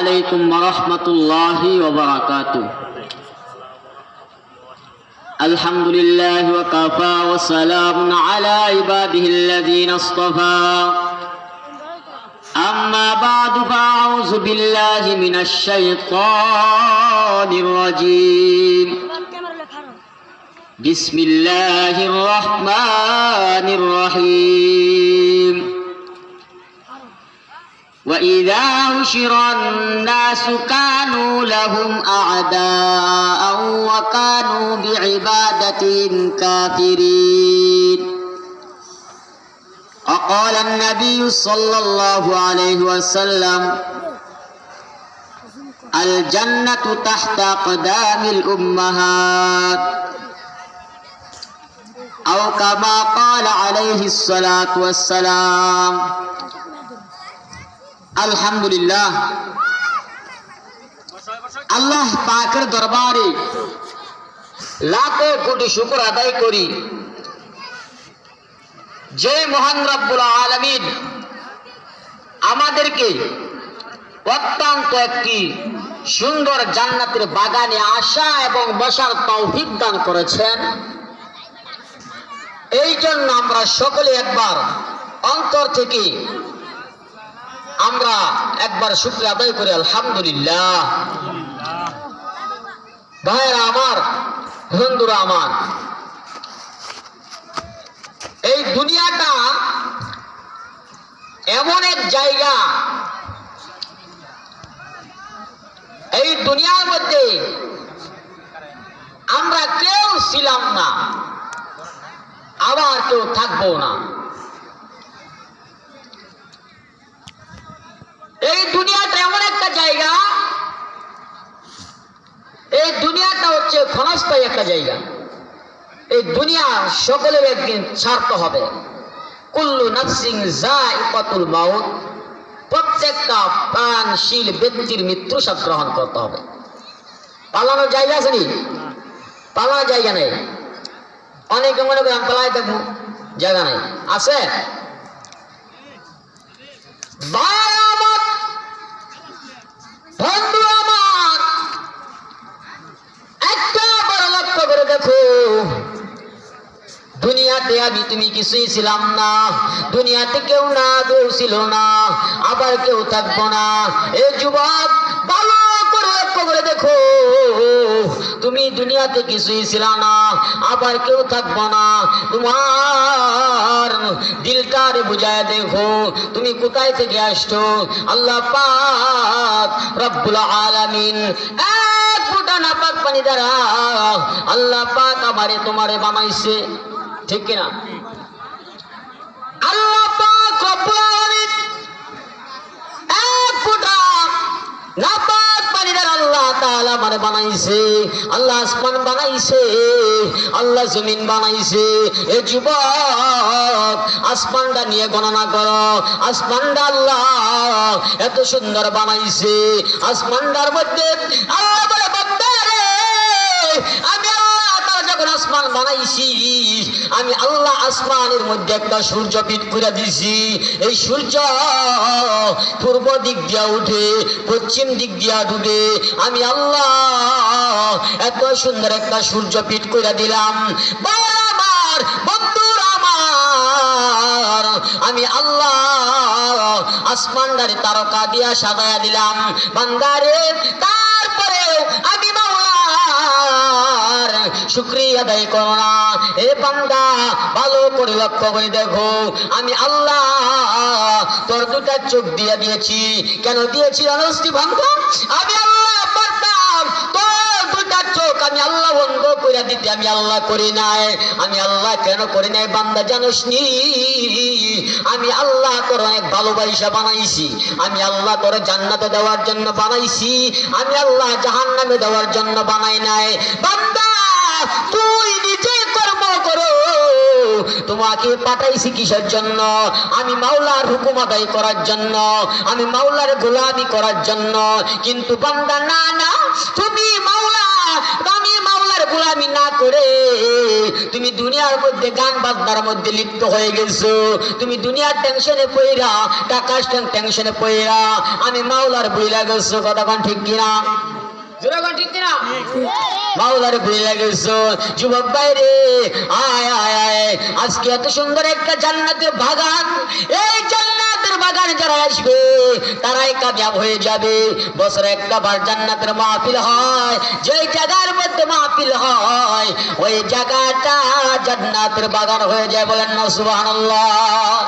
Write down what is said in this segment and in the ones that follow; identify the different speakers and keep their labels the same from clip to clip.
Speaker 1: عليكم ورحمة الله وبركاته. الحمد لله وكفى وسلام على عباده الذين اصطفى. أما بعد فأعوذ بالله من الشيطان الرجيم. بسم الله الرحمن الرحيم. وإذا حشر الناس كانوا لهم أعداء وكانوا بعبادتهم كافرين. وقال النبي صلى الله عليه وسلم: الجنة تحت أقدام الأمهات، أو كما قال عليه الصلاة والسلام. আলহামদুলিল্লাহ, আল্লাহ পাকের দরবারে লাখো কোটি শুকর আদায় করি যে মহান রব্বুল আলামিন আমাদেরকে অত্যন্ত একটি সুন্দর জান্নাতের বাগানে আসা এবং বসার তৌফিক দান করেছেন। এই জন্য আমরা সকলে একবার অন্তর থেকে আমরা একবার শুকরিয়া আদায় করি আলহামদুলিল্লাহ। ভাইরা আমার, বন্ধুরা আমার, এই দুনিয়াটা এমন এক জায়গা, এই দুনিয়ার মধ্যে আমরা কেউ ছিলাম না, আবার কেউ থাকবো না। এই দুনিয়াটা এমন একটা জায়গা, এই দুনিয়াটা হচ্ছে ক্ষণস্থায়ী একটা জায়গা। এই দুনিয়া সকলের একদিন ছাড়তে হবে। কুল্লু নাফসিন যায়িকাতুল মাউত, প্রত্যেকটা প্রাণশীল ব্যক্তির মৃত্যু স্বাদ গ্রহণ করতে হবে। পালানোর জায়গা আছে নি? পালানোর জায়গা নেই। অনেকে মনে করেন পালাই থাকবো, জায়গা নেই। আছে? বন্ধু আমার, একটা বড় লক্ষ্য করে দেখো, দুনিয়াতে আমি তুমি কিছুই ছিলাম না, দুনিয়াতে কেউ না, কেউ ছিল না, আবার কেউ থাকবো না। এই যুবক, ভালো করে লক্ষ্য করে দেখো, তুমি দুনিয়াতে কিছুই ছিল না, আবার কেউ থাকবো না। তোমার দিলটারে বুঝায় দেখো, তুমি কোথায় থেকে আসছো। আল্লাহ পাক রব্বুল আলামিন এক ফোঁটা নাপাক পানি দ্বারা আল্লাহ পাক আমারে তোমারে বানাইছে, ঠিক কিনা? আল্লাহ পাক রব্বুল আলামিন এক ফোঁটা নাপাক পানি দ্বারা আল্লাহ তাআলা আমারে বানাইছে। আল্লাহ আসমান বানাইছে, আল্লাহ জমিন বানাইছে। এ যুবক, আসমানটা নিয়ে গণনা করো, আসমানটা আল্লাহ এত সুন্দর বানাইছে। আসমানটার মধ্যে আল্লাহ বলে, বান্দা রে, আমি আল্লাহ তাআলা যখন আসমান বানাইছি, আমি আল্লাহ আসমানের মধ্যে একটা সূর্য ফিট করে দিছি। এই সূর্য পূর্ব দিক দিয়া উঠে, পশ্চিম দিক দিয়া ডুবে। আমি আল্লাহ এত সুন্দর একটা সূর্য ফিট করে দিলাম। আমার বন্ধুরা আমার, আমি আল্লাহ আসমানদারে তারকা দিয়া সাজায়া দিলাম। বান্দারে, তারপরেও আমি মাওলার শুকরিয়া আদায় করো না। এ বান্দা, ভালো করে লক্ষ্য করে দেখো, আমি আল্লাহ তোর দুটা চোখ দিয়ে দিয়েছি। কেন দিয়েছি জানোস কি বান্দা? আমি আল্লাহ পারতাম তোর দুটা চোখ আমি আল্লাহ বন্ধ করে দিতে, আমি আল্লাহ করি নাই। আমি আল্লাহ কেন করি নাই বান্দা জানোস নি? আমি আল্লাহ তোর অনেক ভালোবাসা বানাইছি। আমি আল্লাহ তোর জান্নাতে দেওয়ার জন্য বানাইছি, আমি আল্লাহ জাহান্নামে দেওয়ার জন্য বানাই নাই। বান্দা, তুই নিজে কর্ম করো, তোমাকে পাঠাইছি কিসের জন্য? আমি মাওলার হুকুম আদায় করার জন্য, আমি মাওলার গোলামি করার জন্য। কিন্তু বান্দা, না না, তুমি মাওলা, আমি মাওলার গোলামি না করে তুমি দুনিয়ার মধ্যে গান বাজনার মধ্যে লিপ্ত হয়ে গেছো। তুমি দুনিয়ার টেনশনে পইরা, টাকার টেনশনে পইরা আমি মাওলার বইলা গেছো। কথা কোন ঠিক কিনা? মাওলারে ভুলে গেছো। যুবক বাইরে আয় আয় আয়, আজকে এত সুন্দর একটা জান্নাতের বাগান, এই জান্নাতের বাগানে যারা আসবে তারাই কামিয়াব হয়ে যাবে। বছরে একটা বার জান্নাতের মাহফিল হয়, যেই জায়গার মধ্যে মাহফিল হয় ওই জায়গাটা জান্নাতের বাগান হয়ে যায়। বলেন না সুবহানাল্লাহ।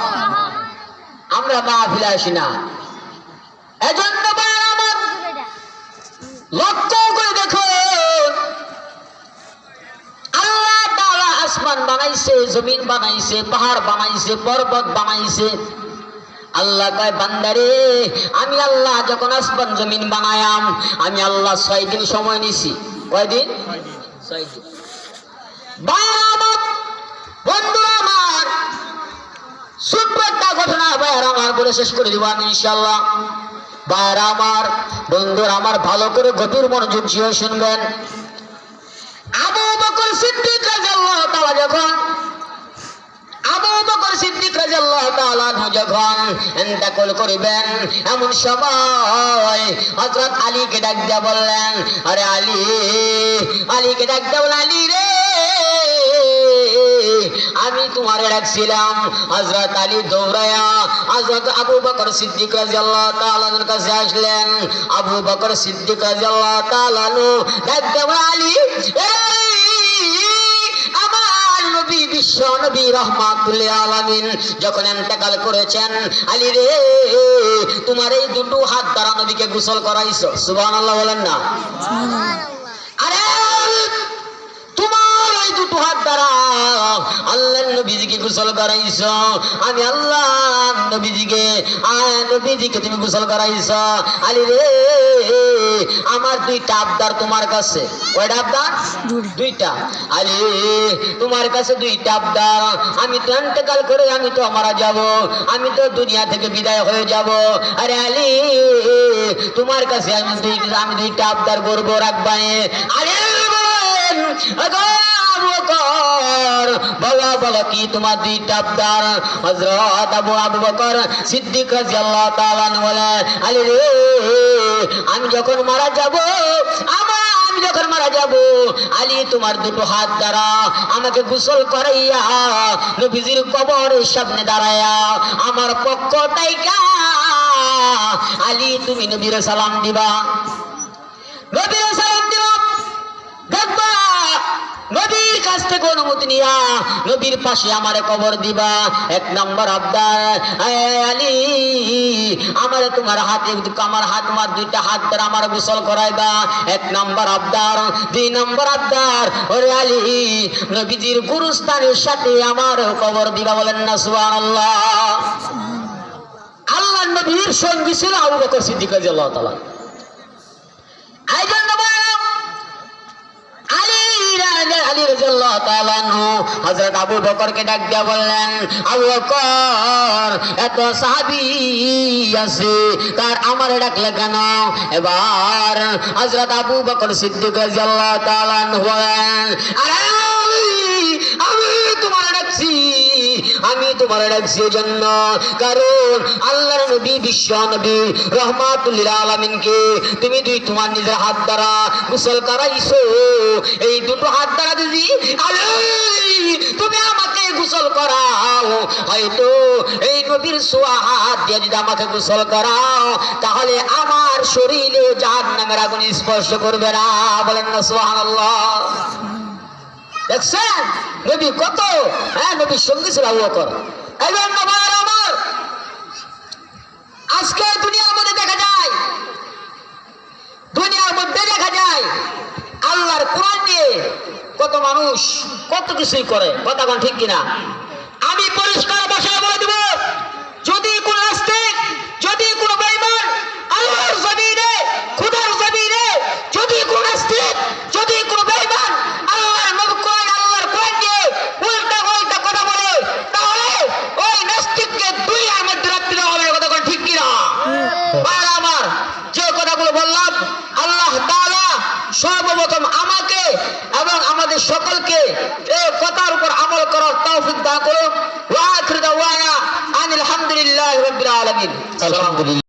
Speaker 1: আমরা মাহফিলে আসি না, এজন্য আমার লক্ষ্য করে দেখো, আল্লাহ তাআলা আসমান বানাইছে, জমিন বানাইছে, পাহাড় বানাইছে, পর্বত বানাইছে। আল্লাহ কয় বান্দারে, আমি আল্লাহ যখন আসমান জমিন বানায়াম, আমি আল্লাহ 6 দিন সময় নিছি। কয়দিন? 6 দিন। বন্ধুরা আমার, ছোট্ট একটা ঘটনা ভাইয়ার আমার বলে শেষ করে দিব আমি ইনশাআল্লাহ। ভাইয়ারা আমার, বন্ধুরা আমার, ভালো করে গভীর মনোযোগ দিয়ে শুনবেন। আবু বকর সিদ্দিক রাদিয়াল্লাহু তাআলা যখন যখন ইন্তেকাল করিবেন, এমন সময় হযরত আলীকে ডাক দিয়া বললেন, আরে আলী, আলীকে ডাক দিয়া বললেন, আলী রে, আমি তোমারে ডাকছিলাম। হযরত আলী দৌড়ায়া হযরত আবু বকর সিদ্দিক রাদিয়াল্লাহু তাআলা এর কাছে আসলেন। আবু বকর সিদ্দিক রাদিয়াল্লাহু তাআলা ডাক দিয়া বললেন, আলী, নবী, বিশ্ব নবী রাহমাতুল আলামিন যখন ইন্তেকাল করেছেন, আলী রে, তোমার এই দুটো হাত দ্বারা নবীকে গোসল করাইছো। সুবহানাল্লাহ বলেন না? আরে তোমার ওই দুটো হাত দ্বারা আল্লাহর নবীজিকে গোসল করাইছো। আমি আল্লাহ নবীজিকে তুমি গোসল করাইছো। আলী রে, আমার 2টা আবদার তোমার কাছে। কয়টা আবদার? 2টা। আলী, তোমার কাছে 2টা আবদার। আমি তো ইন্তেকাল করে আমি তো মারা যাব, আমি তো দুনিয়া থেকে বিদায় হয়ে যাব। আরে আলী, তোমার কাছে আমি 2টা আবদার করবো, রাখবাই। আরে বলো বলো কি তোমার 2টা আবদার? হযরত আবু বকর সিদ্দিক রাদিয়াল্লাহু তাআলা বলে, আলী রে, আমি যখন মারা যাব, আলী, তোমার 2টো হাত দ্বারা আমাকে গোসল করাইয়া নবীজির কবরের সামনে দাঁড়ায়া আমার পক্ষ তাইকা আলী তুমি নবীর সালাম দিবা। নবীর সালাম দিবা, দেখবা নবীর কাছ থেকে অনুমতি নিয়া নবীর পাশে আমারে কবর দিবা। 1 নম্বর আবদার, আলী, আমারে তোমার হাতে, তোমার 2টা হাত দ্বারা আমার গোসল করাইবা। 1 নম্বর আবদার। 2 নম্বর আবদার, ওরে আলী, নবীজির গুরুস্থানের সাথে আমার কবর দিবা। বলেন না সুবহানাল্লাহ। আল্লাহর নবীর সঙ্গী ছিল আবু বকর সিদ্দিক রাদিয়াল্লাহু তাআলা। আলী রাদিয়াল্লাহু তাআলা হযরত আবু বকরকে ডাক দিয়া বললেন, আবু বকর, এত সাহাবী আছে, তার আমারে ডাকলে কেন? এবার হযরত আবু বকর সিদ্দিক রাদিয়াল্লাহু তাআলা বলেন, আরে আমি তোমারে ডাকছি জন্য, কারণ আল্লাহর নবী, বিশ্ব নবী রাহমাতুল লিল আলামিনকে তুমি তোমার নিজের হাত দ্বারা গোসল করাইছো। এই 2টো হাত দ্বারা যদি তুমি আমাকে গোসল করাও, হয়তো এই নবীর ছোঁয়া হাত দিয়ে যদি আমাকে গোসল করাও, তাহলে আমার শরীরে জাহান্নামের আগুন স্পর্শ করবে না। বলেন না সুবহানাল্লাহ। দেখছেন নবী কত, নবীর সঙ্গী ছিল আবু বকর। আমার আজকে দুনিয়ার মধ্যে দেখা যায় আল্লাহর কোরআন নিয়ে কত মানুষ কত কিছুই করে। কথা কোন ঠিক কিনা? আমি পরিষ্কার ভাষায় বলে দেব, যদি কোন নাস্তিক, যদি কোন বেঈমান আল্লাহর জমিনে, খোদার জমিনে, যদি কোন নাস্তিক, যদি কোন বেঈমান আল্লাহর কোরআন নিয়ে উল্টা কথা বলে, তাহলে ওই নাস্তিককে 2 এর মধ্যে রাখতে হবে। কথা কোন ঠিক কিনা? ভাইরা আমার, যে কথাগুলো বললাম, আল্লাহ তাআলা সর্বপ্রথম আমাকে এবং দান করুন। ওয়া আখিরু দাওয়ানা আনিল হামদুলিল্লাহি রাব্বিল আলামিন।
Speaker 2: আলহামদুলিল্লাহ।